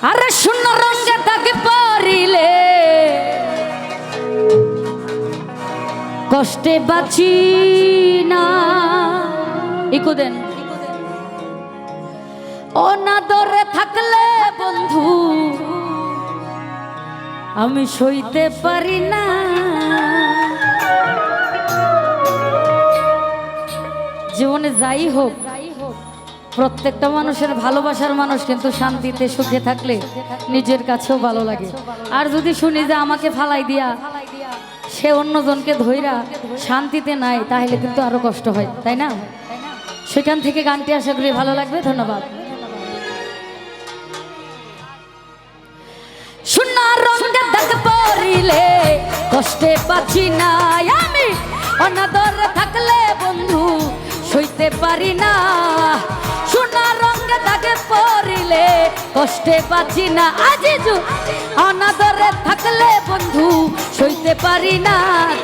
আরে শূন্য রঙে তাকে পরিলে কষ্টে বাঁচি না। ইকো দেন। অনাদরে থাকলে বন্ধু আমি সইতে পারি না। জীবনে যাই হোক প্রত্যেকটা মানুষের ভালোবাসার মানুষ কিন্তু শান্তিতে সুখে থাকলে নিজের কাছেও ভালো লাগে। আর যদি শুনি যে আমাকে ফালাই দিয়া সে অন্যজনকে ধইরা শান্তিতে নাই, তাহলে কিন্তু আরো কষ্ট হয়, তাই না? সেখান থেকে গানটি আশা করি ভালো লাগবে। ধন্যবাদ। সোনার রঙে দাগ পড়িলে কষ্টে বাঁচি না আমি, অনাদরে থাকলে বন্ধু সইতে পারি না। সোনার রঙে দাগে পড়িলে কষ্টে বাঁচি না। আজিজু অনাদরে থাকলে বন্ধু সইতে পারি না।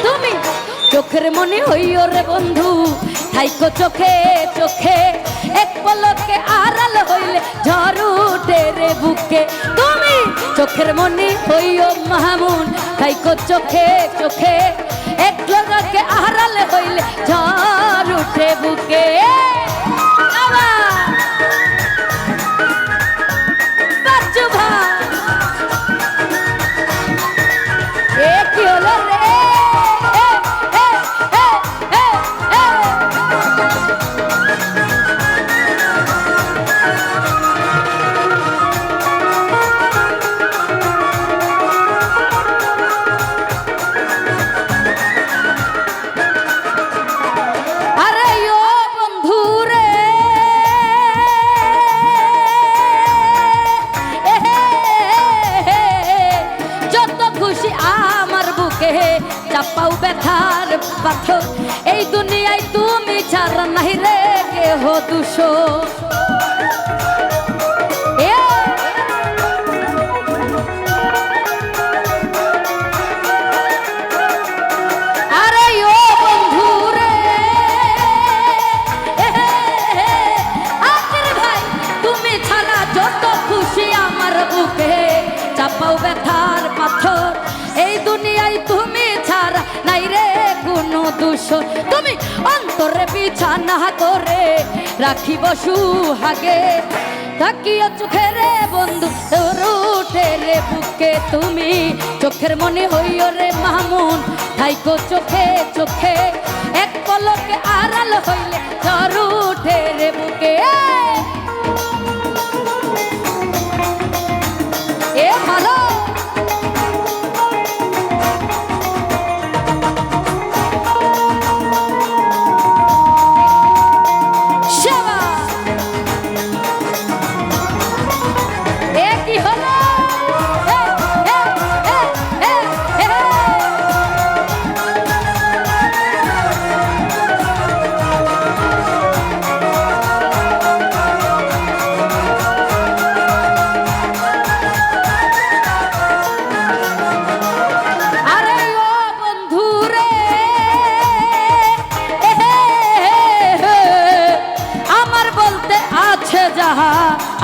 তুমি চোখের মনে হইও রে বন্ধু, থাইকো চোখে চোখে, এক পলকে আড়াল হইলে ঝড় উঠে রে বুকে। তুমি চোখের মনে হইও মাহমুন, থাইকো চোখে চোখে, এক পলকে আড়াল হইলে ঝড় উঠে বুকে। বাচ্চু ভাই এ কি হলো রে? চাপাও ব্যথার পাথর, এই দুনিয়ায় তুমি ছাড়া নাই রে কেহ দুশো। আরে ও বন্ধু রে, আখের ভাই তুমি ছাড়া যত খুশি আমার বুকে, চাপাও ব্যথার পাথর, এই দুনিয়ায় তুমি ছাড়া নাই রে কোনো দূষণ। তুমি অন্তরে বিছানা করে রাখিব সুহাগে, তাকিয়া চোখে রে বন্ধু তোর উঠে রে বুকে। তুমি চোখের মনে হইও রে মামুন, থাইকো চোখে চোখে, এক পলকে আড়াল হইলে তোর উঠে রে বুকে। এ ভালো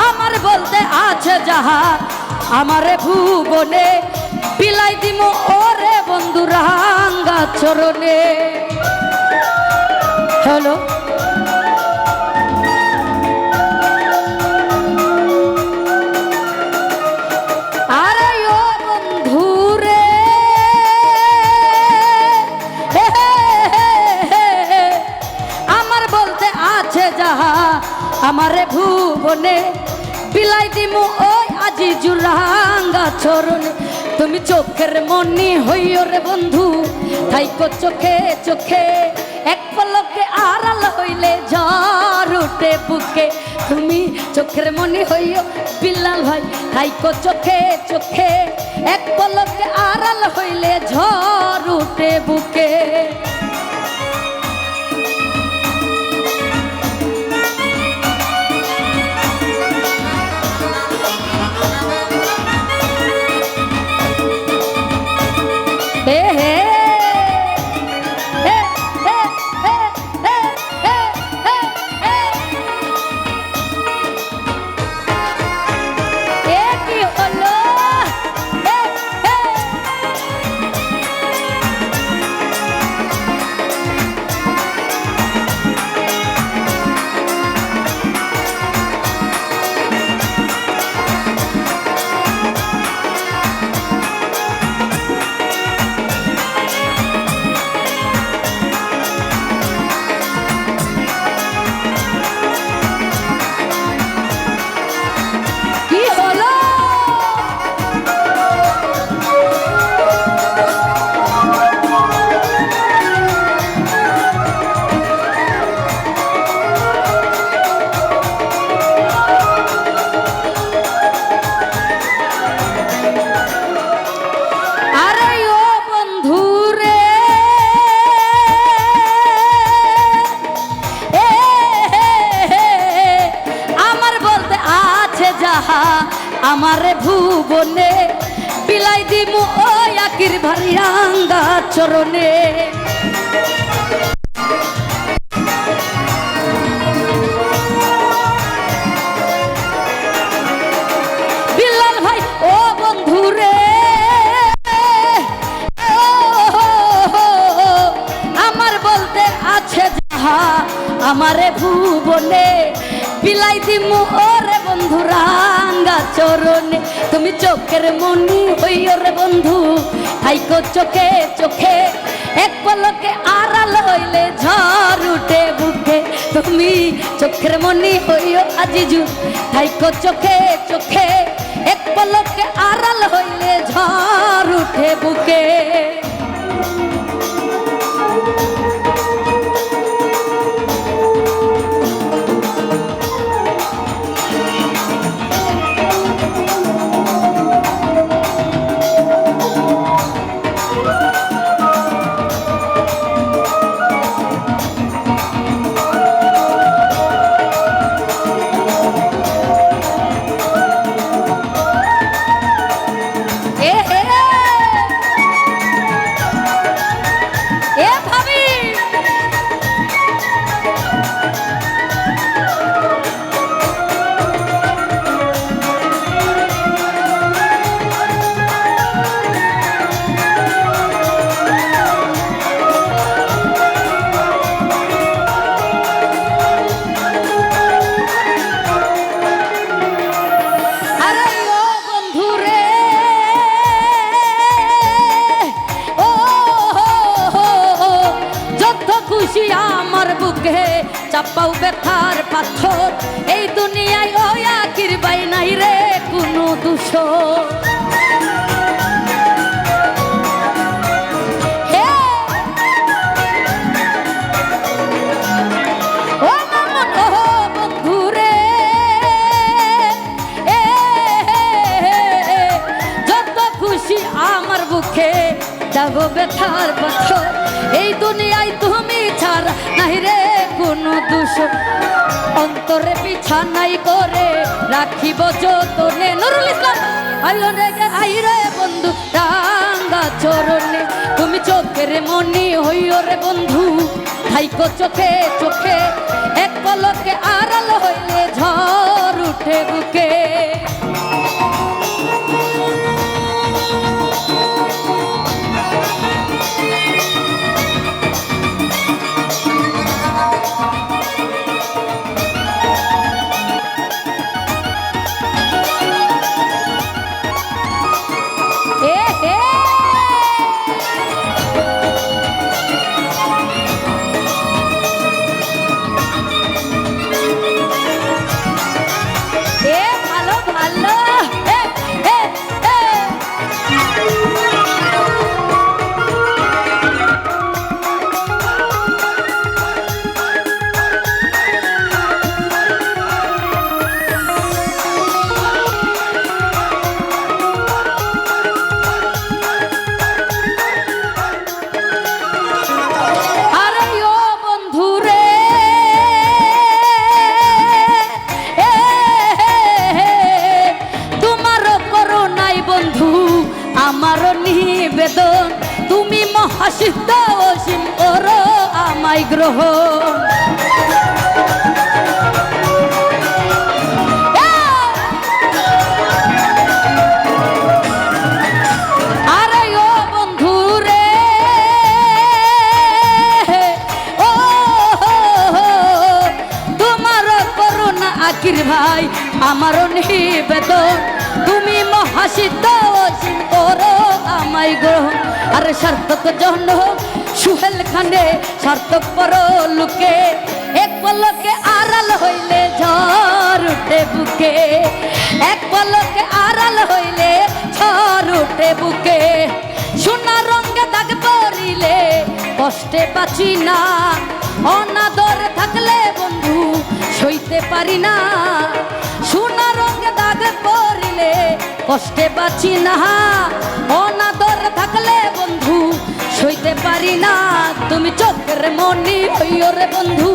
আমার বলতে আছে যাহা, আমারে ভুবনে বিলাই দিম ওরে বন্ধু রাঙ্গা চরণে। হ্যালো আরে ও বন্ধু রে, আমার বলতে আছে যাহা, আমারে ভুবনে বিলাই দিমু ওই আজিজুর রাঙ্গা চরণে। তুমি চোখের মনি হইও রে বন্ধু, থাইকো চোখে চোখে, এক পলকে আড়াল হইলে ঝড় উঠে বুকে। তুমি চোখের মনি হইও বিল্লাল ভাই, থাইকো চোখে চোখে, এক পলকে আড়াল হইলে ঝড় উঠে বুকে। আমারে ভুবনে বিলাই দিমু ওই আকির ভারিয়াঙ্গা চরণে। বিলাল ভাই ও বন্ধু রে, আমার বলতে আছে যাহা আমারে ভুবনে বিলাই দিমু ওরে বন্ধু রাঙ্গা চরণে। তুমি চোখের মনি হইও রে বন্ধু, থাইকো চোখে চোখে, এক পলকে আড়াল হইলে ঝড় উঠে বুকে। তুমি চোখের মনি হইও আজিজু, থাইকো চোখে চোখে, এক পলকে আড়াল হইলে ঝড় উঠে বুকে। আমার বুকে চাপাও ব্যথার পাথর, এই দুনিয়ায় ওই আকির বাই নাই রে কোনো দূষণ। যত খুশি আমার বুকে যাবো ব্যথার পাথর, এই দুনিয়ায় তুমি ছাড়া নাই রে কোনো দূষণ। অন্তরে বিছানাই করে রাখিব যতনে। নুরুল ইসলাম আইলো রেগে আইরে বন্ধু রাঙ্গা চরণে। তুমি চোখের মনি হইও রে বন্ধু, থাইকো চোখে চোখে, এক পলকে আড়াল হইলে ঝড় উঠে বুকে। আমারও নিবেদন, তুমি মহাসিদ্ধ অসীম করো আমায় গ্রহণ। আরে ও বন্ধু রে, ও তোমার করুণা আকির ভাই আমারও নিবেদন, তুমি মহাসিদ্ধ অসীম করো আমায় গ্রহণ। আরে সার্থক জন সুহেল খানে সার্থক পর লুকে, এক পলকে আড়াল হইলে ঝড় উঠে বুকে, এক পলকে আড়াল হইলে ঝড় উঠে বুকে। সোনা রঙে দাগ পড়িলে কষ্টে বাঁচি না, অনাদর থাকলে বন্ধু সইতে পারি না। সোনা রঙে দাগ পড়িলে কষ্টে বাঁচি না, অনাদর থাকলে বন্ধু সইতে পারি না। তুমি চোখের মনি হইও রে বন্ধু,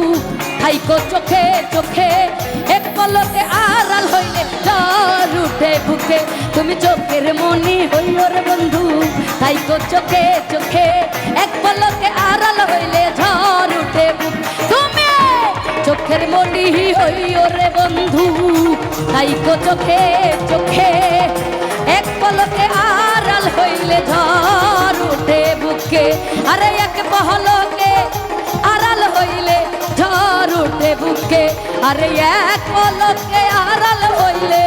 থাইকো চোখে চোখে, এক পলকে আড়াল হইলে ঝড় উঠে বুকে তুমি চোখের মনি হইও রে বন্ধু তাই তো চোখে চোখে এক পলকে আড়াল হইলে ঝড় উঠে বুকে তুমি চোখের মনি হইও রে বন্ধু তাই তো চোখে চোখে এক পলকে আড়াল হইলে ঝড় উঠে বুকে আরে এক পলকে আড়াল হইলে ঝড় উঠে বুকে আরে এক পলকে আড়াল হইলে